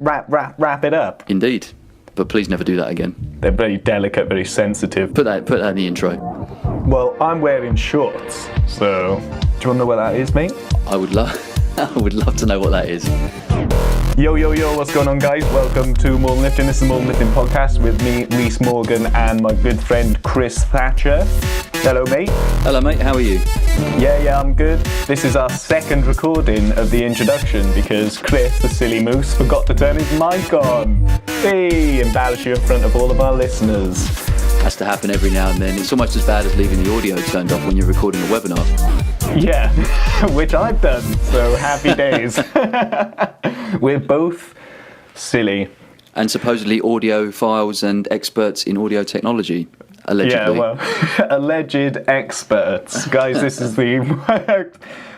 wrap it up. Indeed. But please never do that again. They're very delicate, very sensitive. Put that in the intro. Well, I'm wearing shorts, so do you want to know what that is, mate? I would love to know what that is. Yo, what's going on, guys? Welcome to More Than Lifting. This is the More Than Lifting podcast with me, Rhys Morgan, and my good friend Chris Thatcher. Hello, mate. Hello, mate. How are you? Yeah, I'm good. This is our second recording of the introduction because Chris, the silly moose, forgot to turn his mic on. Hey, embarrass you in front of all of our listeners. Has to happen every now and then. It's almost as bad as leaving the audio turned off when you're recording a webinar. Yeah, which I've done, so happy days. We're both silly. And supposedly audiophiles and experts in audio technology, allegedly. Yeah, well, alleged experts. Guys, this is the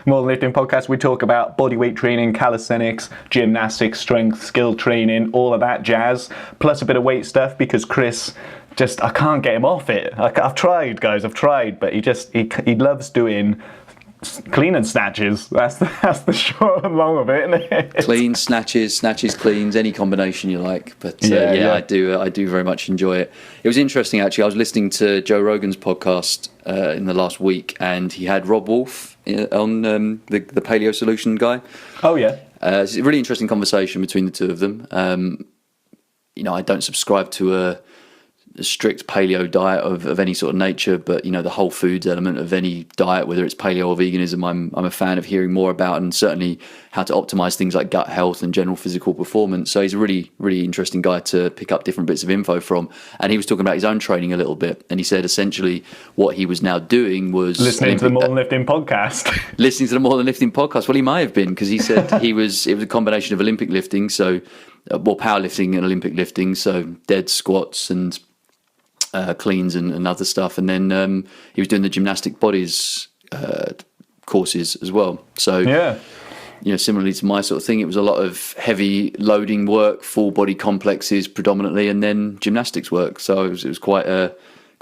More Than Lifting podcast. We talk about bodyweight training, calisthenics, gymnastics, strength, skill training, all of that jazz, plus a bit of weight stuff because Chris... I can't get him off it. I've tried, guys. But he loves doing clean and snatches. That's the short and long of it, isn't it? Clean, snatches, cleans, any combination you like. But yeah. I do very much enjoy it. It was interesting, actually. I was listening to Joe Rogan's podcast in the last week, and he had Rob Wolf on the Paleo Solution guy. Oh yeah. It's a really interesting conversation between the two of them. I don't subscribe to a strict paleo diet of any sort of nature, but the whole foods element of any diet, whether it's paleo or veganism, I'm a fan of hearing more about, and certainly how to optimize things like gut health and general physical performance. So he's a really, really interesting guy to pick up different bits of info from. And he was talking about his own training a little bit, and he said essentially what he was now doing was listening to the More Than Lifting podcast. Listening to the More Than Lifting podcast. Well, he may have been, because he said it was a combination of Olympic lifting, so powerlifting and Olympic lifting, so dead squats and cleans and other stuff, and then he was doing the gymnastic bodies courses as well. So similarly to my sort of thing, it was a lot of heavy loading work, full body complexes predominantly, and then gymnastics work. So it was quite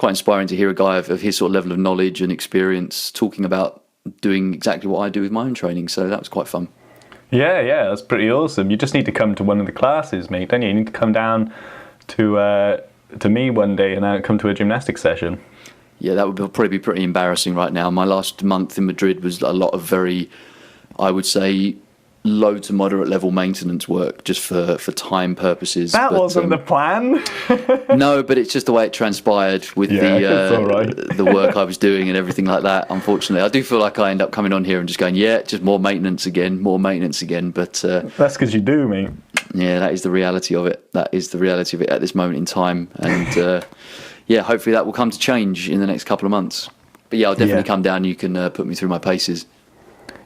inspiring to hear a guy of his sort of level of knowledge and experience talking about doing exactly what I do with my own training. So that was quite fun. Yeah, that's pretty awesome. You just need to come to one of the classes, mate, don't you? You need to come down to me one day and come to a gymnastics session. Yeah, that would probably be pretty embarrassing right now. My last month in Madrid was a lot of very, I would say, low to moderate level maintenance work just for time purposes. That wasn't the plan. No, but it's just the way it transpired with the work I was doing and everything like that. Unfortunately, I do feel like I end up coming on here and just going, just more maintenance again. But that's because you do, mate. Yeah, that is the reality of it. That is the reality of it at this moment in time. And hopefully that will come to change in the next couple of months. But I'll definitely come down. You can put me through my paces.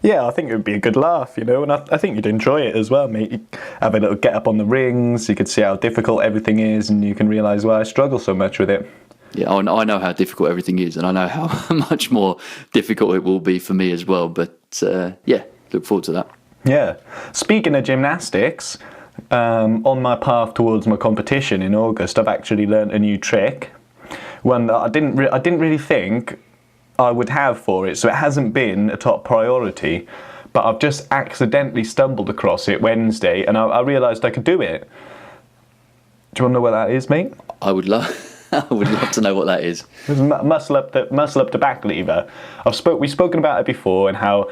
Yeah, I think it would be a good laugh, and I think you'd enjoy it as well, mate. You'd have a little get up on the rings, you could see how difficult everything is, and you can realise why I struggle so much with it. Yeah, I know how difficult everything is, and I know how much more difficult it will be for me as well. But look forward to that. Yeah. Speaking of gymnastics, on my path towards my competition in August, I've actually learnt a new trick, one that I didn't really think I would have for it, so it hasn't been a top priority, but I've just accidentally stumbled across it Wednesday, and I realised I could do it. Do you want to know what that is, mate? I would love to know what that is. It's muscle up the back lever. We've spoken about it before and how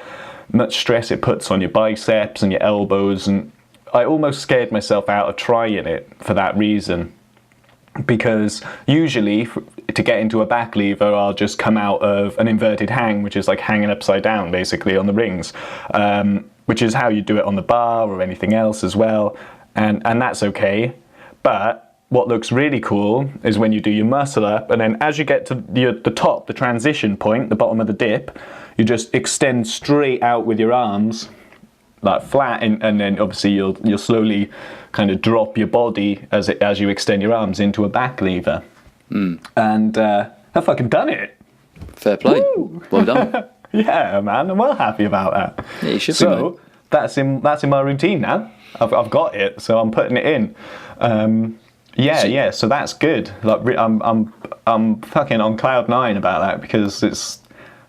much stress it puts on your biceps and your elbows, and I almost scared myself out of trying it for that reason. Because usually to get into a back lever, I'll just come out of an inverted hang, which is like hanging upside down basically on the rings, which is how you do it on the bar or anything else as well. And that's okay. But what looks really cool is when you do your muscle up, and then as you get to the top, the transition point, the bottom of the dip, you just extend straight out with your arms, like flat, and then obviously you'll slowly kind of drop your body as you extend your arms into a back lever. And I've fucking done it. Fair play. Woo! Well done. Yeah, man, I'm well happy about that. Yeah, you should be. So that's in my routine now. I've got it, so I'm putting it in. So that's good. Like I'm fucking on cloud 9 about that, because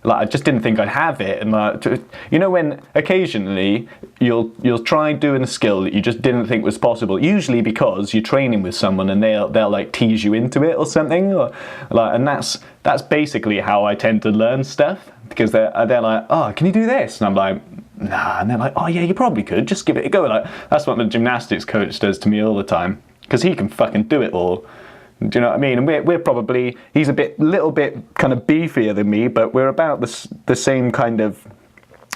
like I just didn't think I'd have it. And like, you know, when occasionally you'll try doing a skill that you just didn't think was possible, usually because you're training with someone and they'll like tease you into it or something, or like, and that's basically how I tend to learn stuff, because they're like, oh, can you do this? And I'm like, nah. And they're like, oh yeah, you probably could, just give it a go. Like, that's what the gymnastics coach does to me all the time, because he can fucking do it all. Do you know what I mean? And we're probably, he's little bit kind of beefier than me, but we're about the same kind of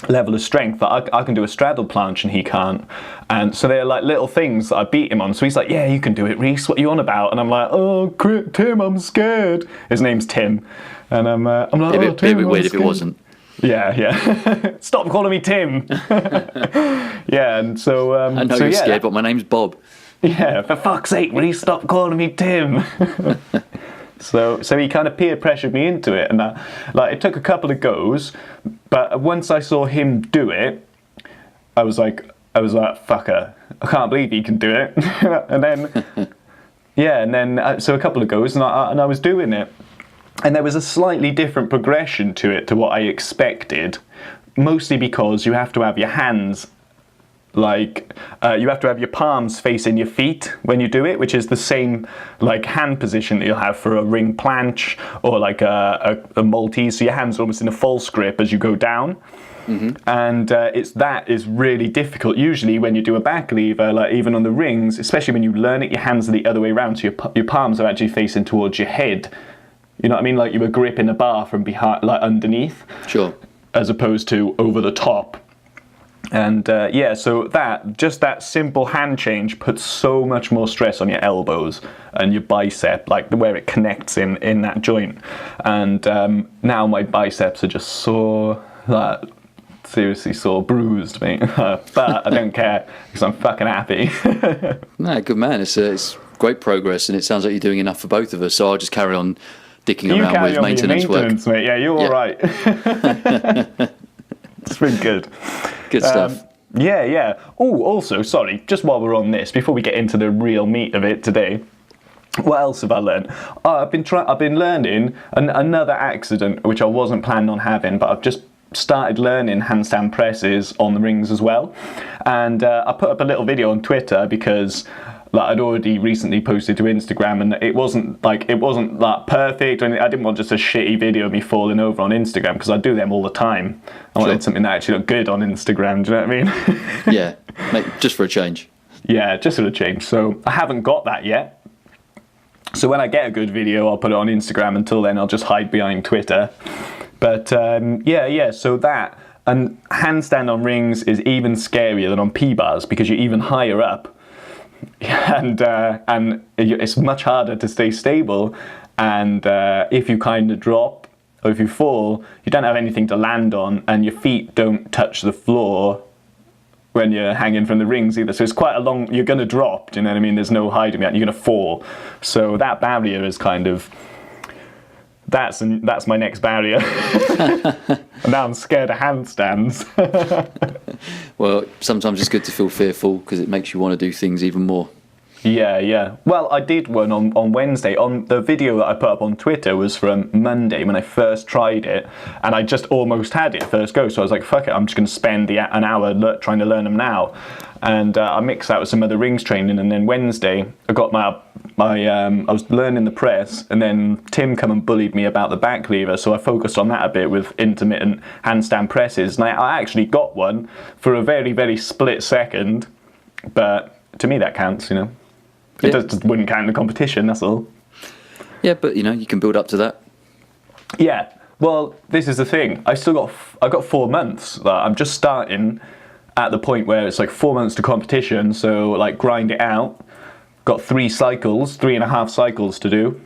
level of strength. That I can do a straddle planche and he can't. And so they're like little things that I beat him on. So he's like, yeah, you can do it, Rhys, what are you on about? And I'm like, oh, Tim, I'm scared. His name's Tim. And I'm like, oh, Tim, it'd be a bit weird if it wasn't. Yeah. Stop calling me Tim. Yeah, and so... I know you're scared, but my name's Bob. Yeah, for fuck's sake, Rhys, stop calling me Tim. So he kind of peer pressured me into it, and like it took a couple of goes, but once I saw him do it, I was like, fucker, I can't believe he can do it. And then so a couple of goes, and I was doing it, and there was a slightly different progression to it to what I expected, mostly because you have to have your hands. Like, you have to have your palms facing your feet when you do it, which is the same like hand position that you'll have for a ring planche or like a Maltese. So your hands are almost in a false grip as you go down. Mm-hmm. And that is really difficult. Usually when you do a back lever, like even on the rings, especially when you learn it, your hands are the other way around. So your palms are actually facing towards your head. You know what I mean? Like you were gripping a bar from behind, like underneath. Sure. As opposed to over the top. And so that simple hand change puts so much more stress on your elbows and your bicep, like where it connects in that joint. And now my biceps are just sore, like seriously sore, bruised, mate. But I don't care because I'm fucking happy. No, good man. It's great progress, and it sounds like you're doing enough for both of us. So I'll just carry on dicking around with maintenance work. Mate. Yeah, you're all right. It's been good. Good stuff. Yeah. Oh, also, sorry, just while we're on this, before we get into the real meat of it today, what else have I learned? I've been learning another accident, which I wasn't planning on having, but I've just started learning handstand presses on the rings as well. And I put up a little video on Twitter because... like I'd already recently posted to Instagram, and it wasn't like perfect. I didn't want just a shitty video of me falling over on Instagram, because I do them all the time. I wanted something that actually looked good on Instagram. Do you know what I mean? Yeah, just for a change. Yeah, just for a change. So I haven't got that yet. So when I get a good video, I'll put it on Instagram. Until then, I'll just hide behind Twitter. But so that, and handstand on rings is even scarier than on P-bars, because you're even higher up. And it's much harder to stay stable, and if you kind of drop or if you fall, you don't have anything to land on, and your feet don't touch the floor when you're hanging from the rings either. So it's quite a long, you're going to drop, do you know what I mean? There's no hiding that, you're going to fall. So that barrier is kind of, that's my next barrier. And now I'm scared of handstands. Well, sometimes it's good to feel fearful, because it makes you want to do things even more. Yeah. Well, I did one on Wednesday. On the video that I put up on Twitter was from Monday when I first tried it, and I just almost had it first go. So I was like, fuck it, I'm just going to spend an hour trying to learn them now. And I mixed that with some other rings training, and then Wednesday I got I was learning the press, and then Tim come and bullied me about the back lever, so I focused on that a bit with intermittent handstand presses, and I actually got one for a very, very split second, but to me that counts, you know. It just wouldn't count in the competition, that's all. Yeah, but you know, you can build up to that. Yeah, well, this is the thing. I got 4 months. I'm just starting at the point where it's like 4 months to competition, so like grind it out. Got 3.5 cycles to do,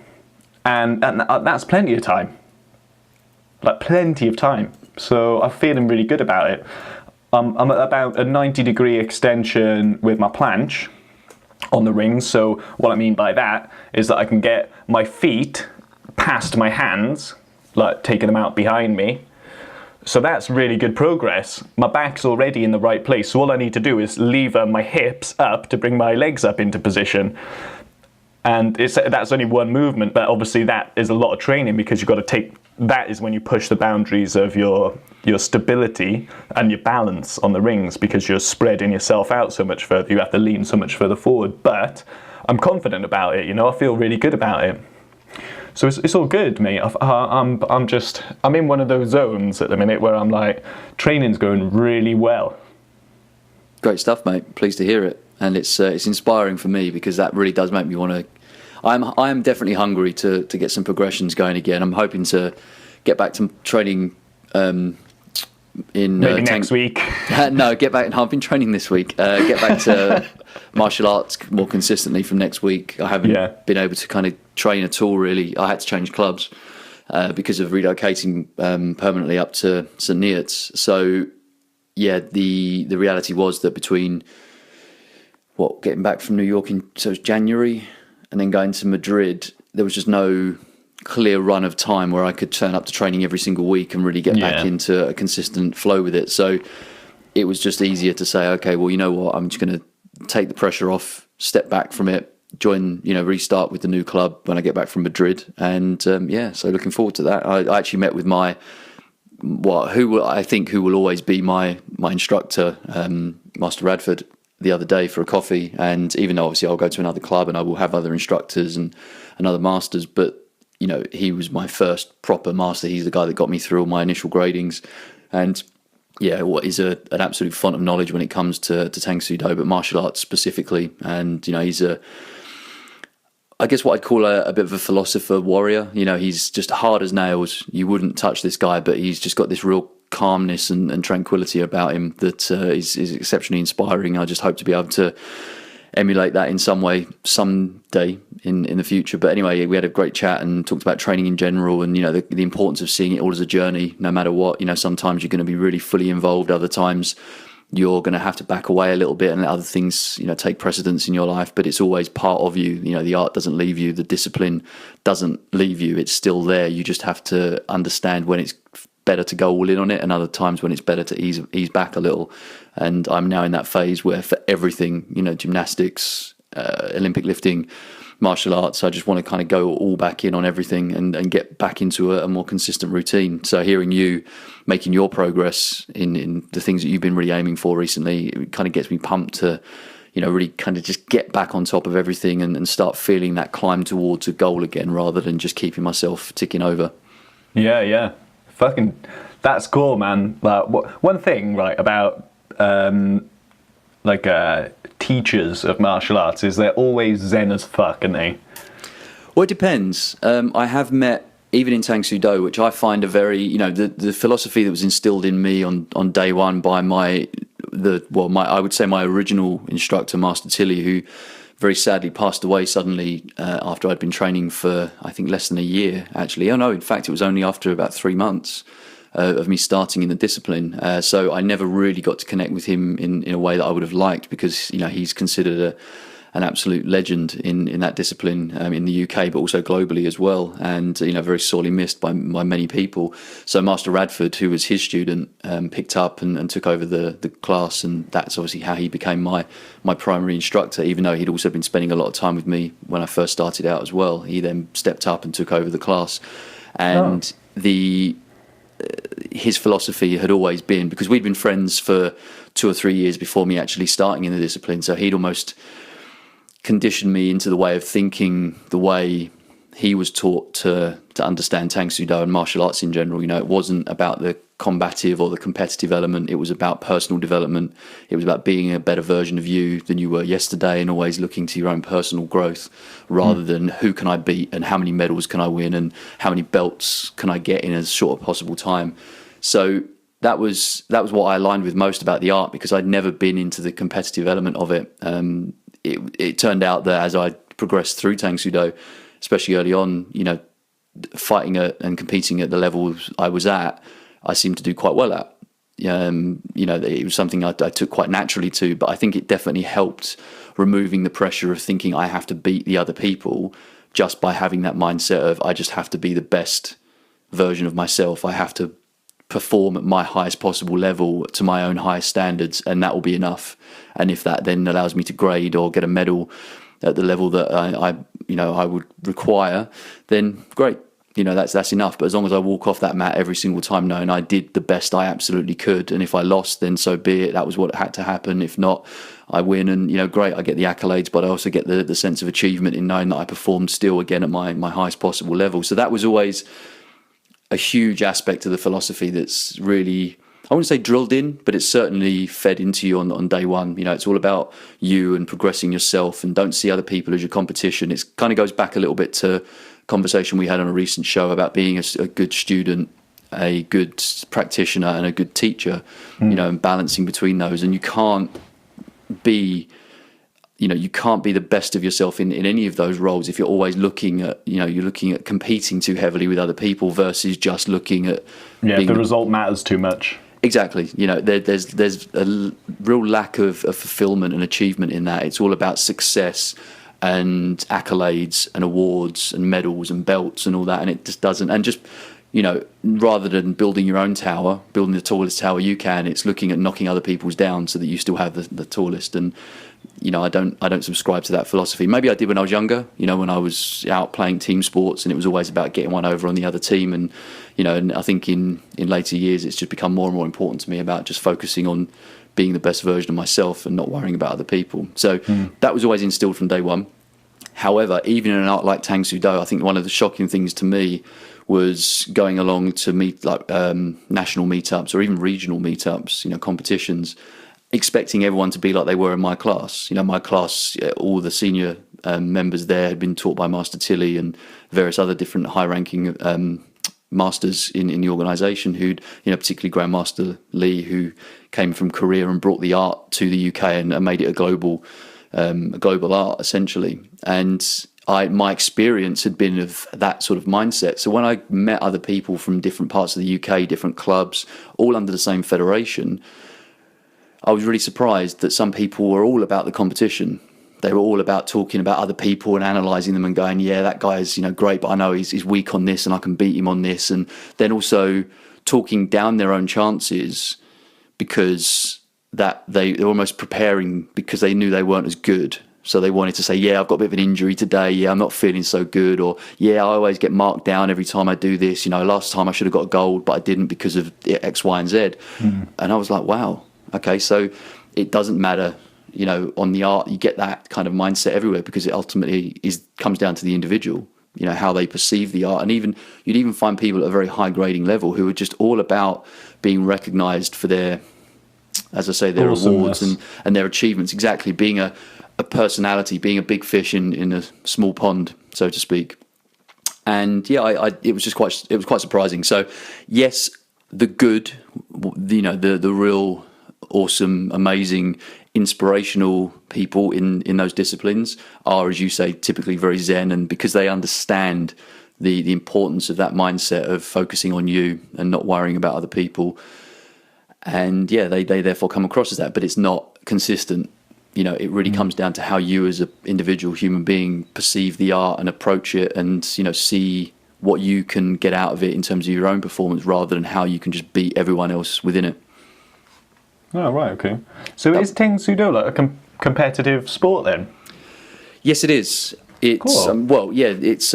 and that's plenty of time. Like plenty of time. So I'm feeling really good about it. I'm at about a 90-degree extension with my planche on the rings. So what I mean by that is that I can get my feet past my hands, like taking them out behind me. So that's really good progress. My back's already in the right place, so all I need to do is lever my hips up to bring my legs up into position. And that's only one movement, but obviously that is a lot of training, because you've got to take that is when you push the boundaries of your stability and your balance on the rings, because you're spreading yourself out so much further. You have to lean so much further forward. But I'm confident about it. I feel really good about it. So it's all good, mate. I'm in one of those zones at the minute where I'm like, training's going really well. Great stuff, mate. Pleased to hear it, and it's inspiring for me, because that really does make me want to. I'm definitely hungry to get some progressions going again. I'm hoping to get back to training in maybe next week. No, get back. I've been training this week. Get back to martial arts more consistently from next week. I haven't been able to kind of train at all, really. I had to change clubs because of relocating permanently up to St Neots. So yeah, the reality was that between getting back from New York so it was January, and then going to Madrid, there was just no clear run of time where I could turn up to training every single week and really get back into a consistent flow with it. So it was just easier to say, okay, well, you know what, I'm just going to take the pressure off, step back from it, restart with the new club when I get back from Madrid. And so looking forward to that. I actually met with who will always be my instructor, Master Radford, the other day for a coffee. And even though obviously I'll go to another club and I will have other instructors and other masters, but he was my first proper master. He's the guy that got me through all my initial gradings, and what is an absolute font of knowledge when it comes to Tang Soo Do, but martial arts specifically. And he's I guess what I'd call a bit of a philosopher warrior. He's just hard as nails. You wouldn't touch this guy, but he's just got this real calmness and tranquility about him that is exceptionally inspiring. I just hope to be able to emulate that in some way someday in the future. But anyway, we had a great chat and talked about training in general, and the importance of seeing it all as a journey, no matter what. Sometimes you're going to be really fully involved, other times you're going to have to back away a little bit and let other things take precedence in your life, but it's always part of you. The art doesn't leave you, the discipline doesn't leave you, it's still there. You just have to understand when it's better to go all in on it, and other times when it's better to ease back a little. And I'm now in that phase where for everything, gymnastics, Olympic lifting, martial arts, I just want to kind of go all back in on everything and get back into a more consistent routine. So hearing you making your progress in the things that you've been really aiming for recently, it kind of gets me pumped to really kind of just get back on top of everything and start feeling that climb towards a goal again, rather than just keeping myself ticking over. Yeah. Fucking, that's cool, man. Like, one thing, right, about teachers of martial arts is they're always zen as fuck, aren't they? Well, it depends. I have met, even in Tang Soo Do, which I find a very, the philosophy that was instilled in me on day one by I would say my original instructor, Master Tilly, who very sadly passed away suddenly after I'd been training for, I think, less than a year, actually. Oh, no, in fact, it was only after about 3 months of me starting in the discipline. So I never really got to connect with him in a way that I would have liked, because, he's considered an absolute legend in that discipline in the UK, but also globally as well, and very sorely missed by many people. So Master Radford, who was his student, picked up and took over the class, and that's obviously how he became my primary instructor, even though he'd also been spending a lot of time with me when I first started out as well. He then stepped up and took over the class, and his philosophy had always been, because we'd been friends for 2 or 3 years before me actually starting in the discipline, so he'd almost conditioned me into the way of thinking, the way he was taught to understand Tang Soo Do and martial arts in general. It wasn't about the combative or the competitive element. It was about personal development. It was about being a better version of you than you were yesterday, and always looking to your own personal growth, rather than who can I beat and how many medals can I win and how many belts can I get in as short a possible time. So that was what I aligned with most about the art, because I'd never been into the competitive element of it. It turned out that as I progressed through Tang Soo Do, especially early on, fighting and competing at the levels I was at, I seemed to do quite well at. It was something I took quite naturally to, but I think it definitely helped removing the pressure of thinking I have to beat the other people, just by having that mindset of I just have to be the best version of myself. I have to perform at my highest possible level to my own highest standards, and that will be enough. And if that then allows me to grade or get a medal at the level that I would require, then great. that's enough. But as long as I walk off that mat every single time knowing I did the best I absolutely could, and if I lost, then so be it. That was what had to happen. If not, I win, and great, I get the accolades, but I also get the sense of achievement in knowing that I performed still again at my highest possible level. So that was always a huge aspect of the philosophy that's really, I wouldn't say drilled in, but it's certainly fed into you on day one. It's all about you and progressing yourself, and don't see other people as your competition. It kind of goes back a little bit to a conversation we had on a recent show about being a good student, a good practitioner, and a good teacher, and balancing between those. And you can't be the best of yourself in any of those roles if you're always looking at, you're looking at competing too heavily with other people versus just looking at the result matters too much. Exactly. There's a real lack of fulfillment and achievement in that. It's all about success and accolades and awards and medals and belts and all that, and it just doesn't. And just rather than building your own tower, building the tallest tower you can, it's looking at knocking other people's down so that you still have the tallest. And I don't subscribe to that philosophy. Maybe I did when I was younger, when I was out playing team sports, and it was always about getting one over on the other team. And and I think in later years it's just become more and more important to me about just focusing on being the best version of myself and not worrying about other people. So that was always instilled from day one. However, even in an art like Tang Soo Do, I think one of the shocking things to me was going along to meet national meetups or even regional meetups, competitions, expecting everyone to be like they were in my class. My class, all the senior members there had been taught by Master Tilly and various other different high-ranking masters in the organisation who'd, particularly Grandmaster Lee, who came from Korea and brought the art to the UK and made it a global art, essentially. And my experience had been of that sort of mindset. So when I met other people from different parts of the UK, different clubs, all under the same federation, I was really surprised that some people were all about the competition. They were all about talking about other people and analysing them and going, yeah, that guy is great, but I know he's weak on this and I can beat him on this. And then also talking down their own chances because that they were almost preparing because they knew they weren't as good. So they wanted to say, yeah, I've got a bit of an injury today. Yeah, I'm not feeling so good. Or, yeah, I always get marked down every time I do this. Last time I should have got a gold, but I didn't because of X, Y, and Z. And I was like, wow. Okay, so it doesn't matter, on the art, you get that kind of mindset everywhere because it ultimately comes down to the individual, how they perceive the art. And you'd even find people at a very high grading level who are just all about being recognised for their, as I say, their awards and their achievements. Exactly, being a personality, being a big fish in a small pond, so to speak. And yeah, it was quite surprising. So yes, the good, the real awesome, amazing, inspirational people in those disciplines are, as you say, typically very zen, and because they understand the importance of that mindset of focusing on you and not worrying about other people. And yeah, they therefore come across as that, but it's not consistent. It really comes down to how you as an individual human being perceive the art and approach it, and see what you can get out of it in terms of your own performance rather than how you can just beat everyone else within it. Oh, right, okay. So is Tang Soo Do like a competitive sport then? Yes, it is. It's cool. It's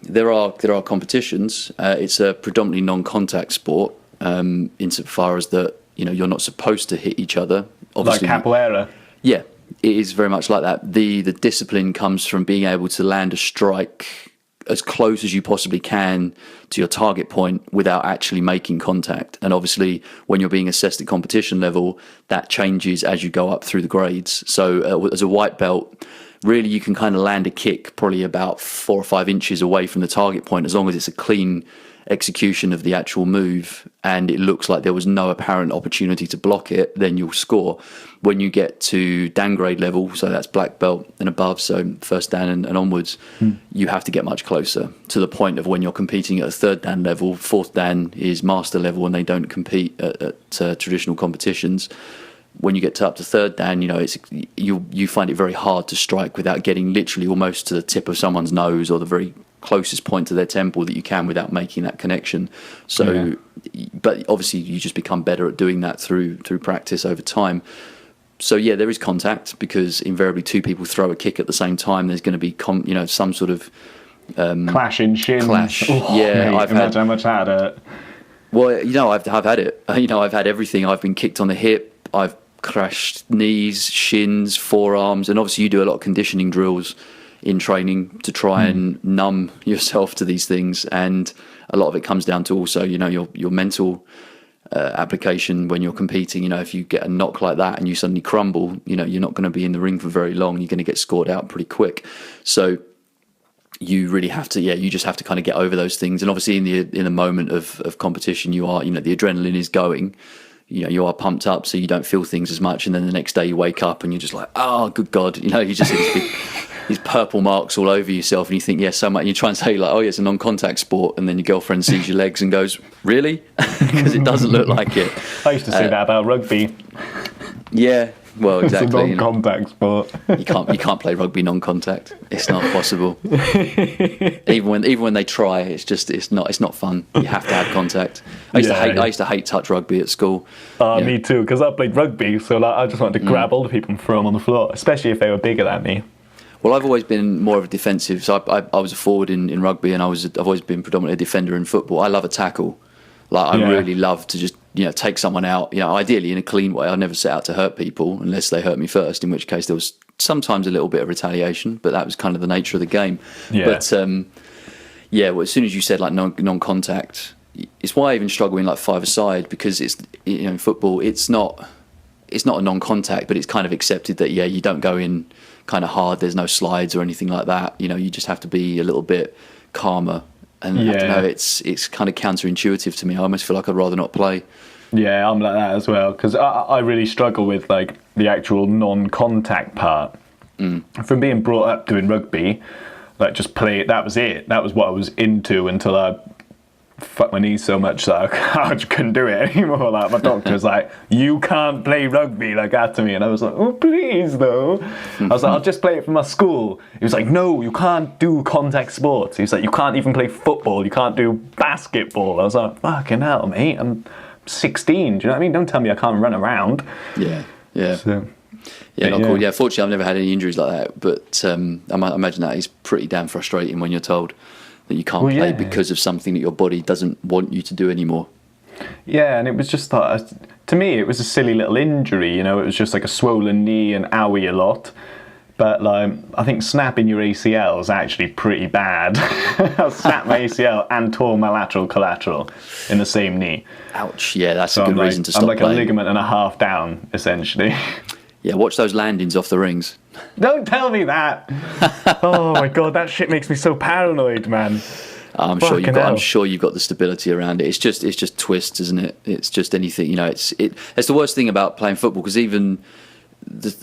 there are competitions. It's a predominantly non-contact sport, insofar as that you're not supposed to hit each other. Obviously, like capoeira. Yeah, it is very much like that. The discipline comes from being able to land a strike as close as you possibly can to your target point without actually making contact. And obviously, when you're being assessed at competition level, that changes as you go up through the grades. So as a white belt, really you can kind of land a kick probably about 4 or 5 inches away from the target point, as long as it's a clean execution of the actual move and it looks like there was no apparent opportunity to block it, then you'll score. When you get to Dan grade level, so that's black belt and above, so first Dan and onwards, you have to get much closer, to the point of when you're competing at a third Dan level. Fourth Dan is master level and they don't compete at traditional competitions. When you get up to third Dan, you find it very hard to strike without getting literally almost to the tip of someone's nose or the very closest point to their temple that you can without making that connection. So, but obviously you just become better at doing that through practice over time. So yeah, there is contact because invariably 2 people throw a kick at the same time. There's going to be some sort of clashing shins. Clash. Oh, Yeah, mate, I've imagine had. how much that hurt. Well, I've had it. I've had everything. I've been kicked on the hip. I've crashed knees, shins, forearms, and obviously you do a lot of conditioning drills in training to try and numb yourself to these things, and a lot of it comes down to also your mental application when you're competing. If you get a knock like that and you suddenly crumble, you're not going to be in the ring for very long. You're going to get scored out pretty quick. So you really have to, you just have to kind of get over those things. And obviously in the moment of competition, you are, the adrenaline is going, you are pumped up, so you don't feel things as much. And then the next day you wake up and you're just like, oh, good God, you just see these purple marks all over yourself, and you think, so much. And you try and say like, oh, yeah, it's a non-contact sport, and then your girlfriend sees your legs and goes, really? Because it doesn't look like it. I used to say that about rugby. Yeah, well, exactly. It's a non-contact sport. You can't play rugby non-contact. It's not possible. even when they try, it's not fun. You have to have contact. I used to hate touch rugby at school. Me too, because I played rugby, so I just wanted to grab older people and throw them on the floor, especially if they were bigger than me. Well, I've always been more of a defensive. So I was a forward in rugby, and I've always been predominantly a defender in football. I love a tackle. I really love to just take someone out. Ideally in a clean way. I never set out to hurt people unless they hurt me first. In which case there was sometimes a little bit of retaliation, but that was kind of the nature of the game. Yeah. But well, as soon as you said like non-contact, it's why I even struggle in like five-a-side, because it's in football it's not a non-contact, but it's kind of accepted that you don't go in kind of hard. There's no slides or anything like that. You just have to be a little bit calmer. And I don't know, it's kind of counterintuitive to me. I almost feel like I'd rather not play. Yeah, I'm like that as well, because I really struggle with like the actual non-contact part. From being brought up doing rugby, like just play it. That was it. That was what I was into until I fucked my knees so much that I just couldn't do it anymore. Like my doctor was like, "You can't play rugby," like that to me, and I was like, "Oh please, though." I was like, "I'll just play it for my school." He was like, "No, you can't do contact sports." He was like, "You can't even play football. You can't do basketball." I was like, "Fucking hell, mate! I'm 16. Do you know what I mean? Don't tell me I can't run around." Yeah. So, not cool. Yeah, fortunately, I've never had any injuries like that, but I imagine that is pretty damn frustrating when you're told that you can't play because of something that your body doesn't want you to do anymore. Yeah, and it was just to me, it was a silly little injury. It was just like a swollen knee and owie a lot. But I think snapping your ACL is actually pretty bad. I snapped my ACL and tore my lateral collateral in the same knee. Ouch! Yeah, that's a good reason to stop I'm like playing. A ligament and a half down, essentially. Yeah, watch those landings off the rings. Don't tell me that. Oh my God, that shit makes me so paranoid, man. I'm sure you've got the stability around it. It's just twists, isn't it? It's just anything. It's the worst thing about playing football, because even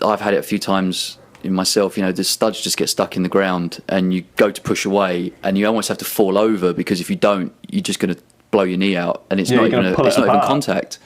I've had it a few times in myself. The studs just get stuck in the ground, and you go to push away, and you almost have to fall over, because if you don't, you're just going to blow your knee out, and it's not even contact.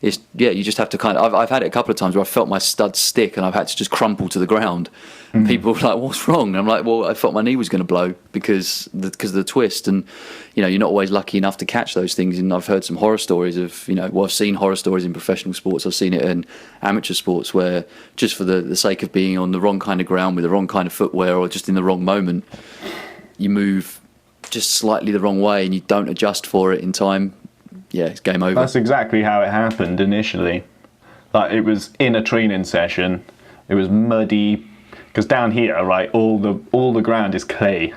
You just have to kind of. I've had it a couple of times where I felt my stud stick and I've had to just crumple to the ground. And people were like, "What's wrong?" And I'm like, "Well, I felt my knee was going to blow because of the twist." And you're not always lucky enough to catch those things. And I've heard some horror stories of I've seen horror stories in professional sports. I've seen it in amateur sports where just for the sake of being on the wrong kind of ground with the wrong kind of footwear, or just in the wrong moment, you move just slightly the wrong way and you don't adjust for it in time. Yeah, it's game over. That's exactly how it happened initially. Like, it was in a training session. It was muddy, because down here, right, all the ground is clay.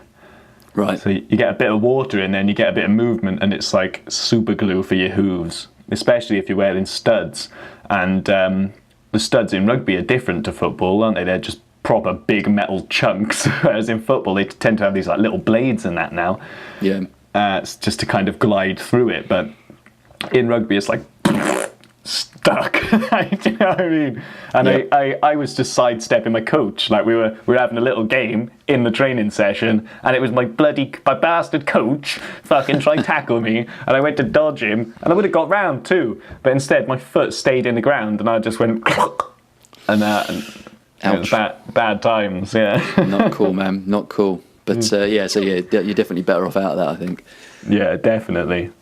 Right. So you get a bit of water in there and you get a bit of movement, and it's like super glue for your hooves, especially if you're wearing studs. And the studs in rugby are different to football, aren't they? They're just proper big metal chunks, whereas in football they tend to have these like little blades and that now. Yeah. It's just to kind of glide through it, but in rugby it's like stuck. Do you know what I mean? And yep. I was just sidestepping my coach. Like we were having a little game in the training session, and it was my bastard coach fucking trying to tackle me, and I went to dodge him, and I would have got round too, but instead my foot stayed in the ground and I just went and it was bad times. Yeah. Not cool, man, not cool. But you're definitely better off out of that, I think. Yeah, definitely.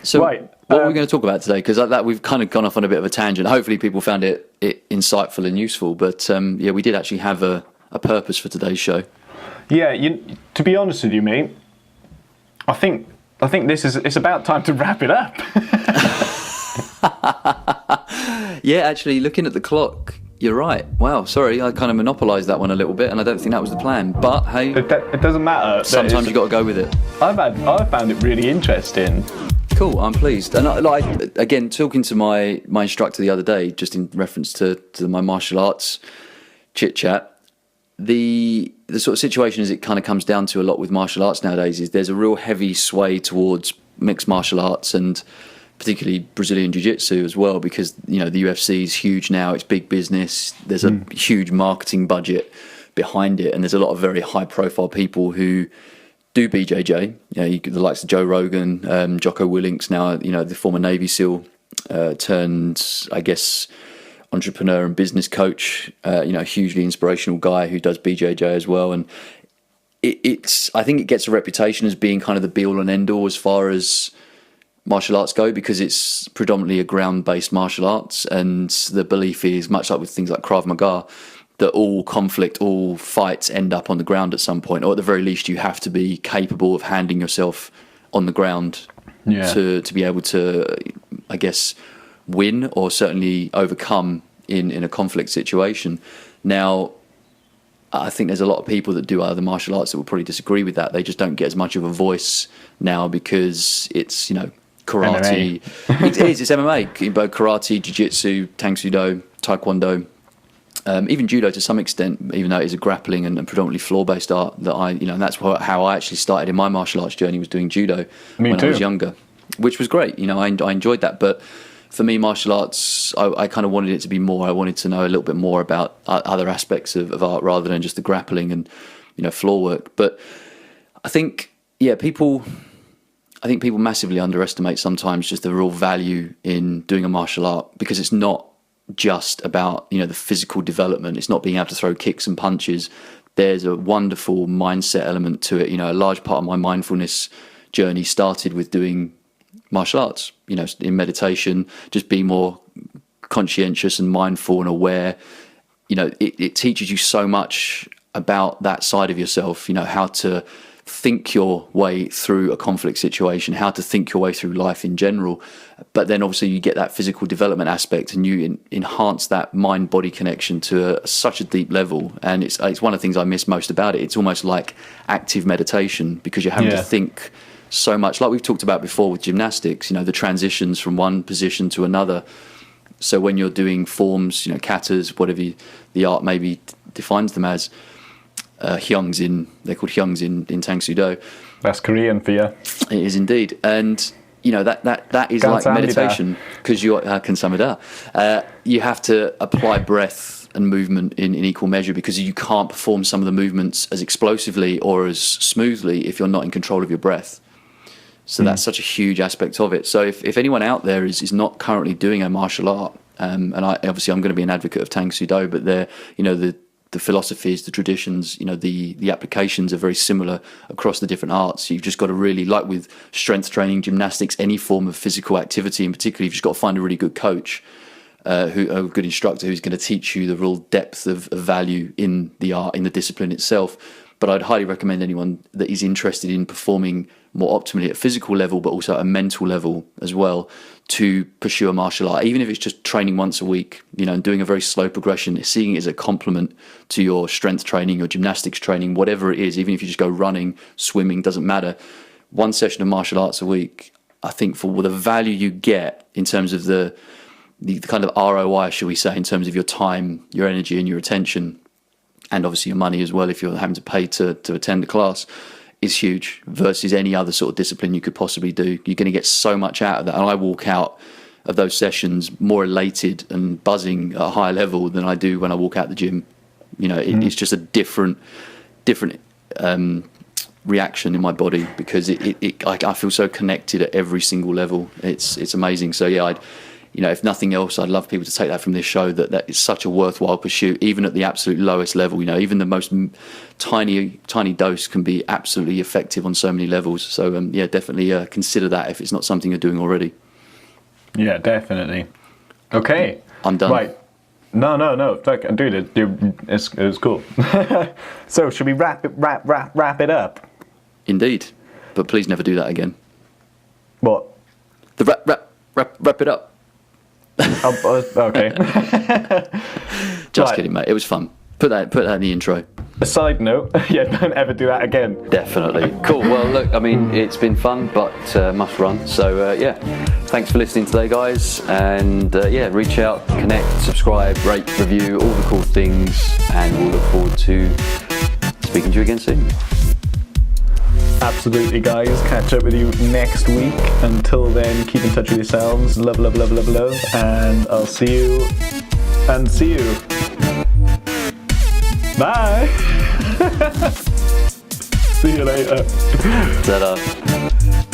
So right. What are we going to talk about today? Because that we've kind of gone off on a bit of a tangent. Hopefully people found it insightful and useful. But we did actually have a a purpose for today's show. Yeah, to be honest with you, mate, I think it's about time to wrap it up. Yeah, actually, looking at the clock, you're right. Wow, sorry, I kind of monopolised that one a little bit, and I don't think that was the plan. But hey, it doesn't matter. Sometimes you got to go with it. I found it really interesting. Cool, I'm pleased. And again, talking to my instructor the other day, just in reference to my martial arts chit chat, the sort of situation as it kind of comes down to a lot with martial arts nowadays is there's a real heavy sway towards mixed martial arts and particularly Brazilian Jiu-Jitsu as well, because the UFC is huge now, it's big business, there's a huge marketing budget behind it, and there's a lot of very high profile people who do BJJ, the likes of Joe Rogan, Jocko Willink's now, the former Navy SEAL turned, I guess, entrepreneur and business coach, hugely inspirational guy who does BJJ as well. And I think it gets a reputation as being kind of the be all and end all as far as martial arts go, because it's predominantly a ground-based martial arts, and the belief is, much like with things like Krav Maga, that all conflict, all fights end up on the ground at some point, or at the very least you have to be capable of handling yourself on the ground to be able to, I guess, win or certainly overcome in a conflict situation. Now, I think there's a lot of people that do other martial arts that will probably disagree with that. They just don't get as much of a voice now because it's, karate. It's MMA, both karate, jiu-jitsu, tang soo do, taekwondo, even judo to some extent, even though it is a grappling and predominantly floor-based art that and that's how I actually started in my martial arts journey, was doing judo when I was younger, which was great. I enjoyed that. But for me, martial arts, I kind of wanted it to be more. I wanted to know a little bit more about other aspects of art rather than just the grappling and, floor work. But I think people massively underestimate sometimes just the real value in doing a martial art, because it's not just about, the physical development. It's not being able to throw kicks and punches. There's a wonderful mindset element to it. A large part of my mindfulness journey started with doing martial arts, in meditation, just being more conscientious and mindful and aware. It teaches you so much about that side of yourself, how to think your way through a conflict situation, how to think your way through life in general. But then obviously you get that physical development aspect, and you enhance that mind-body connection to such a deep level. And it's one of the things I miss most about it. It's almost like active meditation, because you're having to think so much, like we've talked about before with gymnastics, the transitions from one position to another. So when you're doing forms, katas, whatever the art maybe defines them as, they're called hyungs in Tang Soo Do. That's Korean for you. It is indeed. And that is like meditation, because you you have to apply breath and movement in equal measure, because you can't perform some of the movements as explosively or as smoothly if you're not in control of your breath. So that's such a huge aspect of it. So if anyone out there is not currently doing a martial art, and I'm going to be an advocate of Tang Soo Do, but the philosophies, the traditions, the applications are very similar across the different arts. You've just got to really, like with strength training, gymnastics, any form of physical activity in particular, you've just got to find a really good coach, a good instructor who's going to teach you the real depth of value in the art, in the discipline itself. But I'd highly recommend anyone that is interested in performing more optimally at a physical level, but also at a mental level as well, to pursue a martial art, even if it's just training once a week, and doing a very slow progression, seeing it as a complement to your strength training, your gymnastics training, whatever it is. Even if you just go running, swimming, doesn't matter. One session of martial arts a week, I think, for the value you get in terms of the kind of ROI, shall we say, in terms of your time, your energy and your attention, and obviously your money as well if you're having to pay to attend a class, is huge versus any other sort of discipline you could possibly do. You're going to get so much out of that. And I walk out of those sessions more elated and buzzing at a higher level than I do when I walk out the gym. It's just a different reaction in my body, because I feel so connected at every single level. It's amazing. So yeah, if nothing else, I'd love people to take that from this show, that is such a worthwhile pursuit, even at the absolute lowest level. Even the most tiny dose can be absolutely effective on so many levels. So definitely consider that if it's not something you're doing already. Yeah, definitely. Okay. I'm done. Right. No. Dude, it was cool. So, should we wrap it up? Indeed. But please never do that again. What? The wrap it up. Okay. Just Right. kidding, mate. It was fun. Put that in the intro. A side note, yeah, don't ever do that again. Definitely. Cool. Well, look, I mean, it's been fun, but must run. So, yeah, thanks for listening today, guys. And, yeah, reach out, connect, subscribe, rate, review, all the cool things. And we'll look forward to speaking to you again soon. Absolutely, guys. Catch up with you next week. Until then, keep in touch with yourselves. Love. And I'll see you. Bye. See you later. Ta-da.